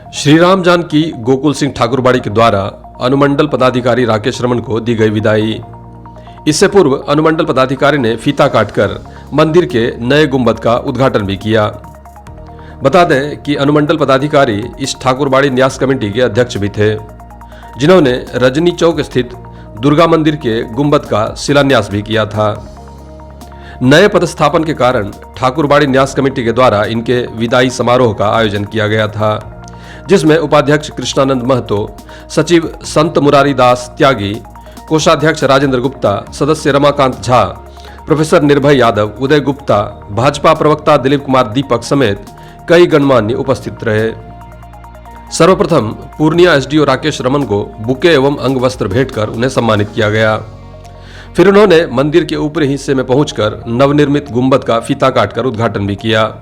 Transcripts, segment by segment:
श्री राम जानकी गोकुल सिंह ठाकुरबाड़ी के द्वारा अनुमंडल पदाधिकारी राकेश रमन को दी गई विदाई। इससे पूर्व अनुमंडल पदाधिकारी ने फीता काटकर मंदिर के नए गुंबद का उद्घाटन भी किया। बता दें कि अनुमंडल पदाधिकारी इस ठाकुरबाड़ी न्यास कमेटी के अध्यक्ष भी थे, जिन्होंने रजनी चौक स्थित दुर्गा मंदिर के गुंबद का शिलान्यास भी किया था। नए पदस्थापन के कारण ठाकुरबाड़ी न्यास कमेटी के द्वारा इनके विदाई समारोह का आयोजन किया गया था, जिसमें उपाध्यक्ष कृष्णानंद महतो, सचिव संत मुरारी दास त्यागी, कोषाध्यक्ष राजेंद्र गुप्ता, सदस्य रमाकांत झा, प्रोफेसर निर्भय यादव, उदय गुप्ता, भाजपा प्रवक्ता दिलीप कुमार दीपक समेत कई गणमान्य उपस्थित रहे। सर्वप्रथम पूर्णिया एसडीओ राकेश रमन को बुके एवं अंग वस्त्र भेंट कर उन्हें सम्मानित किया गया। फिर उन्होंने मंदिर के ऊपरी हिस्से में पहुंचकर नवनिर्मित गुंबद का फीता काटकर उद्घाटन भी किया।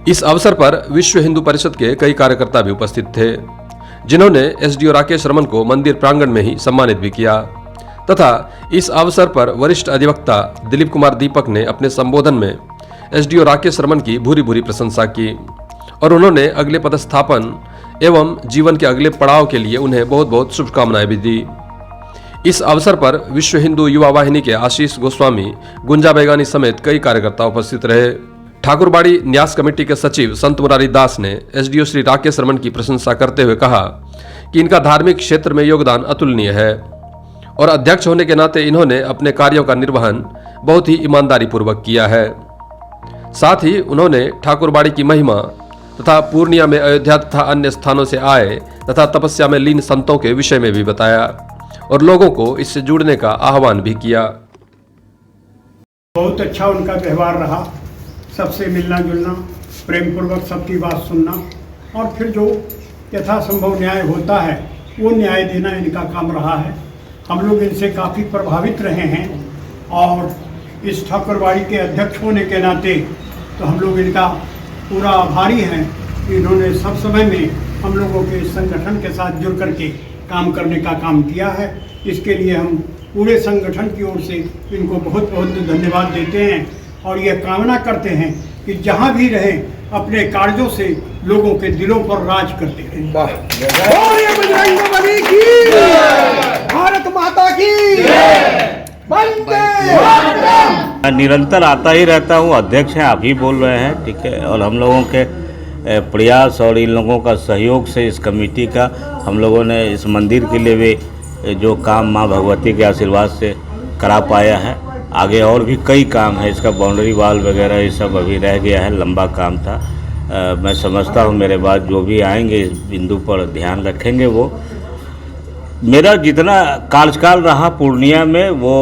इस अवसर पर विश्व हिंदू परिषद के कई कार्यकर्ता भी उपस्थित थे, जिन्होंने एसडीओ राकेश रमन को मंदिर प्रांगण में ही सम्मानित भी किया तथा इस अवसर पर वरिष्ठ अधिवक्ता दिलीप कुमार दीपक ने अपने संबोधन में एसडीओ राकेश रमन की भूरी भूरी प्रशंसा की और उन्होंने अगले पदस्थापन एवं जीवन के अगले पड़ाव के लिए उन्हें बहुत बहुत शुभकामनाएं भी दी। इस अवसर पर विश्व हिंदू युवा वाहिनी के आशीष गोस्वामी, गुंजा बेगानी समेत कई कार्यकर्ता उपस्थित रहे। ठाकुरबाड़ी न्यास कमेटी के सचिव संत मुरारी दास ने एसडीओ श्री राकेश रमन की प्रशंसा करते हुए कहा कि इनका धार्मिक क्षेत्र में योगदान अतुलनीय है और अध्यक्ष होने के नाते इन्होंने अपने कार्यों का निर्वहन बहुत ही ईमानदारी पूर्वक किया है। साथ ही उन्होंने ठाकुरबाड़ी की महिमा तथा पूर्णिया में अयोध्या तथा अन्य स्थानों से आए तथा तपस्या में लीन संतों के विषय में भी बताया और लोगों को इससे जुड़ने का आह्वान भी किया। बहुत अच्छा उनका व्यवहार रहा, सबसे मिलना जुलना, प्रेम पूर्वक सबकी बात सुनना और फिर जो यथासंभव न्याय होता है वो न्याय देना इनका काम रहा है। हम लोग इनसे काफ़ी प्रभावित रहे हैं और इस ठाकुरबाड़ी के अध्यक्ष होने के नाते तो हम लोग इनका पूरा आभारी हैं। इन्होंने सब समय में हम लोगों के संगठन के साथ जुड़ करके काम करने का काम किया है। इसके लिए हम पूरे संगठन की ओर से इनको बहुत बहुत धन्यवाद देते हैं और यह कामना करते हैं कि जहाँ भी रहें अपने कार्यों से लोगों के दिलों पर राज करते रहें। भारत माता की निरंतर आता ही रहता हूँ। अध्यक्ष हैं, आप ही बोल रहे हैं, ठीक है। और हम लोगों के प्रयास और इन लोगों का सहयोग से इस कमेटी का हम लोगों ने इस मंदिर के लिए भी जो काम माँ भगवती के आशीर्वाद से करा पाया है। आगे और भी कई काम है, इसका बाउंड्री वाल वगैरह ये सब अभी रह गया है, लंबा काम था। मैं समझता हूँ मेरे बाद जो भी आएंगे इस बिंदु पर ध्यान रखेंगे। वो मेरा जितना कार्यकाल रहा पूर्णिया में वो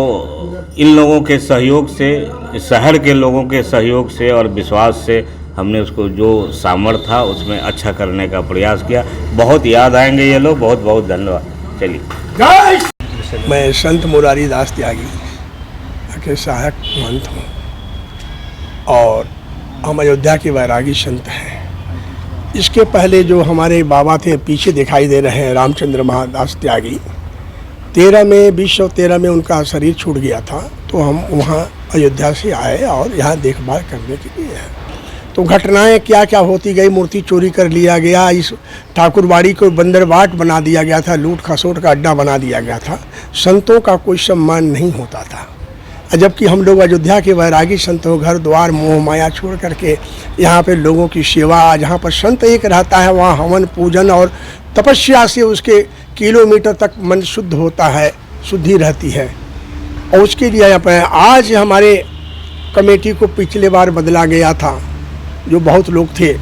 इन लोगों के सहयोग से, शहर के लोगों के सहयोग से और विश्वास से हमने उसको जो सामर्थ्य था उसमें अच्छा करने का प्रयास किया। बहुत याद आएंगे ये लोग। बहुत बहुत धन्यवाद। चलिए। मैं संत मुरारी दास त्यागी के सहायक महंत हूँ और हम अयोध्या के वैरागी संत हैं। इसके पहले जो हमारे बाबा थे पीछे दिखाई दे रहे हैं, रामचंद्र महादास त्यागी, 2013 में उनका शरीर छूट गया था तो हम वहाँ अयोध्या से आए और यहाँ देखभाल करने के लिए हैं। तो घटनाएं क्या क्या होती गई, मूर्ति चोरी कर लिया गया, इस ठाकुरबाड़ी को बंदरबाट बना दिया गया था, लूट खसोट का अड्डा बना दिया गया था, संतों का कोई सम्मान नहीं होता था। जबकि हम लोग अयोध्या के वैरागी संत हो, घर द्वार मोह माया छोड़ करके यहाँ पे लोगों की सेवा, जहाँ पर संत एक रहता है वहाँ हवन पूजन और तपस्या से उसके किलोमीटर तक मन शुद्ध होता है, शुद्धि रहती है। और उसके लिए यहाँ पर आज हमारे कमेटी को पिछले बार बदला गया था, जो बहुत लोग थे,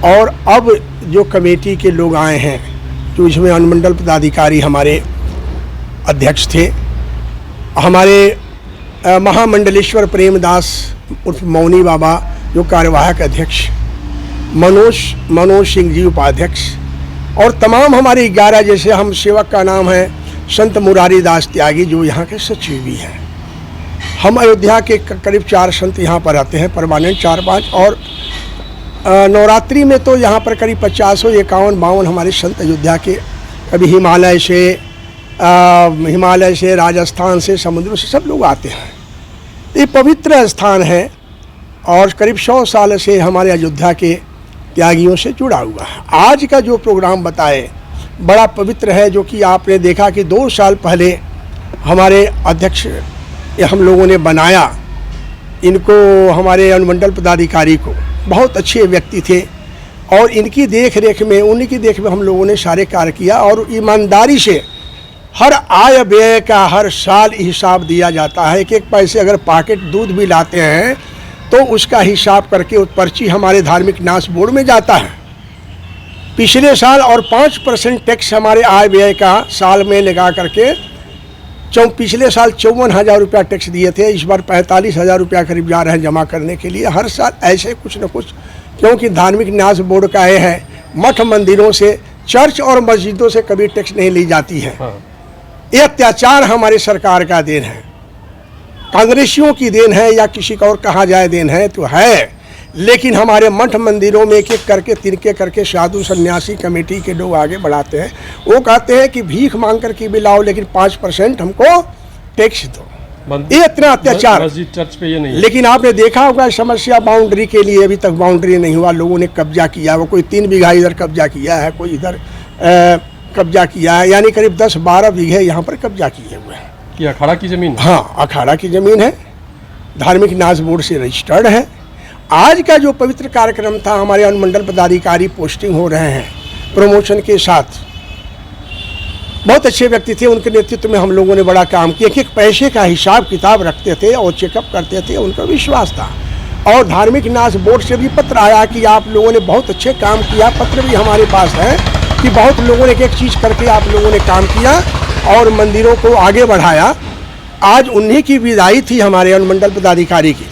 और अब जो कमेटी के लोग आए हैं, जो इसमें अनुमंडल पदाधिकारी हमारे अध्यक्ष थे, हमारे महामंडलेश्वर प्रेमदास उर्फ मौनी बाबा जो कार्यवाहक अध्यक्ष, मनोज सिंह जी उपाध्यक्ष और तमाम हमारे 11 जैसे हम सेवक का नाम है संत मुरारी दास त्यागी जो यहाँ के सचिव भी हैं। हम अयोध्या के करीब 4 संत यहाँ पर आते हैं, परमानेंट 4-5, और नवरात्रि में तो यहाँ पर करीब 50 51-52 हमारे संत अयोध्या के, कभी हिमालय से राजस्थान से समुद्र से सब लोग आते हैं। ये पवित्र स्थान है और करीब 100 साल से हमारे अयोध्या के त्यागियों से जुड़ा हुआ है। आज का जो प्रोग्राम बताए बड़ा पवित्र है, जो कि आपने देखा कि 2 साल पहले हमारे अध्यक्ष हम लोगों ने बनाया इनको, हमारे अनुमंडल पदाधिकारी को। बहुत अच्छे व्यक्ति थे और इनकी देख रेख में, उन्हीं की देख में हम लोगों ने सारे कार्य किया और ईमानदारी से हर आय व्यय का हर साल हिसाब दिया जाता है। एक पैसे अगर पैकेट दूध भी लाते हैं तो उसका हिसाब करके उस पर्ची हमारे धार्मिक न्यास बोर्ड में जाता है। पिछले साल और 5% टैक्स हमारे आय व्यय का साल में लगा करके पिछले साल 54,000 रुपया टैक्स दिए थे, इस बार 45,000 रुपया करीब जा रहे हैं जमा करने के लिए। हर साल ऐसे कुछ न कुछ, क्योंकि धार्मिक न्यास बोर्ड का ये है, मठ मंदिरों से, चर्च और मस्जिदों से कभी टैक्स नहीं ली जाती है। ये अत्याचार हमारी सरकार का देन है, कांग्रेसियों की देन है या किसी का और कहा जाए देन है तो है, लेकिन हमारे मठ मंदिरों में एक एक करके तिनके करके साधु सन्यासी कमेटी के लोग आगे बढ़ाते हैं। वो कहते हैं कि भीख मांग कर के भी लाओ लेकिन 5% हमको टैक्स दो। ये इतना अत्याचार मस्जिद चर्च पे ये नहीं है। लेकिन आपने देखा होगा समस्या बाउंड्री के लिए अभी तक बाउंड्री नहीं हुआ, लोगों ने कब्जा किया। वो कोई 3 बीघा इधर कब्जा किया है, कोई इधर कब्जा किया है, यानी करीब 10-12 बीघे यहाँ पर कब्जा किए हुए हैं। ये अखाड़ा की जमीन? हाँ, अखाड़ा की जमीन है, धार्मिक न्यास बोर्ड से रजिस्टर्ड है। आज का जो पवित्र कार्यक्रम था, हमारे अनुमंडल पदाधिकारी पोस्टिंग हो रहे हैं प्रमोशन के साथ। बहुत अच्छे व्यक्ति थे, उनके नेतृत्व में हम लोगों ने बड़ा काम किया। एक पैसे का हिसाब किताब रखते थे और चेकअप करते थे, उनका विश्वास था। और धार्मिक न्यास बोर्ड से भी पत्र आया कि आप लोगों ने बहुत अच्छे काम किया। पत्र भी हमारे पास है कि बहुत लोगों ने एक चीज़ करके आप लोगों ने काम किया और मंदिरों को आगे बढ़ाया। आज उन्हीं की विदाई थी, हमारे अनुमंडल पदाधिकारी की,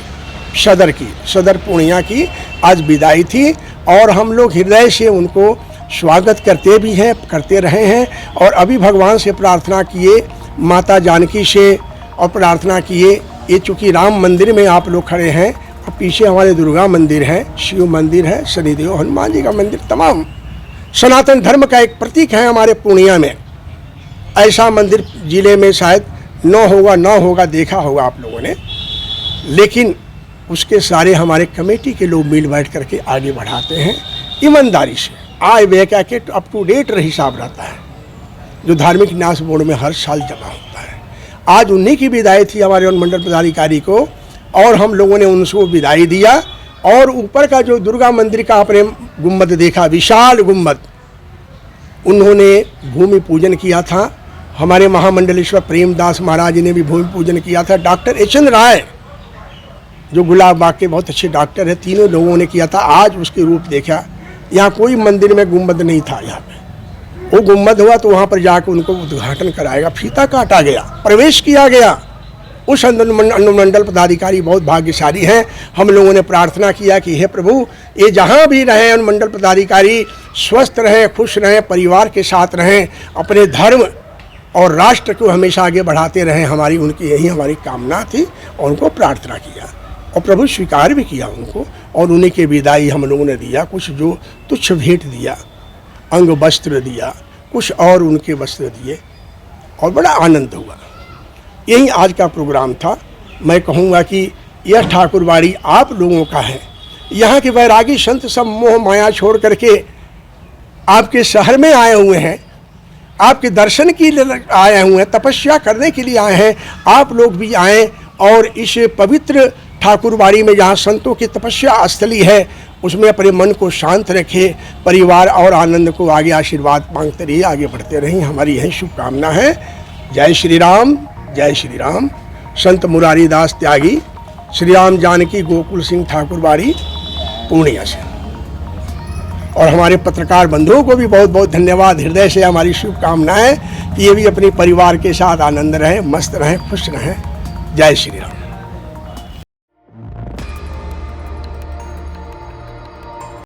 सदर पूर्णिया की आज विदाई थी और हम लोग हृदय से उनको स्वागत करते भी हैं, करते रहे हैं। और अभी भगवान से प्रार्थना किए, माता जानकी से, और प्रार्थना किए। ये चूँकि राम मंदिर में आप लोग खड़े हैं और पीछे हमारे दुर्गा मंदिर है, शिव मंदिर है, शनिदेव हनुमान जी का मंदिर, तमाम सनातन धर्म का एक प्रतीक है हमारे पूर्णिया में। ऐसा मंदिर जिले में शायद न होगा, देखा होगा आप लोगों ने। लेकिन उसके सारे हमारे कमेटी के लोग मिल बैठ करके आगे बढ़ाते हैं ईमानदारी से। आय व्यय का के अप टू डेट हिसाब रहता है, जो धार्मिक न्यास बोर्ड में हर साल जमा होता है। आज उन्हीं की विदाई थी हमारे अनुमंडल पदाधिकारी को, और हम लोगों ने उनको विदाई दिया। और ऊपर का जो दुर्गा मंदिर का आपने गुम्बद देखा, विशाल गुम्बद, उन्होंने भूमि पूजन किया था। हमारे महामंडलेश्वर प्रेमदास महाराज ने भी भूमि पूजन किया था। Doctor H.N.. राय जो गुलाब बाग के बहुत अच्छे डॉक्टर हैं, तीनों लोगों ने किया था। आज उसके रूप देखा, यहाँ कोई मंदिर में गुम्बद नहीं था। यहाँ पे वो गुम्बद हुआ तो वहाँ पर जाकर उनको उद्घाटन कराएगा, फीता काटा गया, प्रवेश किया गया। उस अनुमंडल पदाधिकारी बहुत भाग्यशाली हैं। हम लोगों ने प्रार्थना किया कि हे प्रभु, ये जहाँ भी रहें अनुमंडल पदाधिकारी स्वस्थ रहें, खुश रहें, परिवार के साथ रहें, अपने धर्म और राष्ट्र को हमेशा आगे बढ़ाते रहें। हमारी उनकी यही हमारी कामना थी और उनको प्रार्थना किया और प्रभु स्वीकार भी किया उनको। और उन्हीं के विदाई हम लोगों ने दिया, कुछ जो तुच्छ भेंट दिया, अंग वस्त्र दिया, कुछ और उनके वस्त्र दिए और बड़ा आनंद हुआ। यही आज का प्रोग्राम था। मैं कहूँगा कि यह ठाकुरबाड़ी आप लोगों का है। यहाँ के वैरागी संत सब मोह माया छोड़ करके आपके शहर में आए हुए हैं, आपके दर्शन के लिए आए हुए हैं, तपस्या करने के लिए आए हैं। आप लोग भी आएँ और इस पवित्र ठाकुरबाड़ी में जहाँ संतों की तपस्या स्थली है, उसमें अपने मन को शांत रखें, परिवार और आनंद को आगे आशीर्वाद मांगते रहिए, आगे बढ़ते रहें। हमारी यही शुभकामना है। जय श्री राम, जय श्री राम। संत मुरारी दास त्यागी, श्री राम जानकी गोकुल सिंह ठाकुरबाड़ी पूर्णिया से। और हमारे पत्रकार बंधुओं को भी बहुत बहुत धन्यवाद। हृदय से हमारी शुभकामनाएं कि ये भी अपने परिवार के साथ आनंद रहें, मस्त रहें, खुश रहें। जय श्री राम।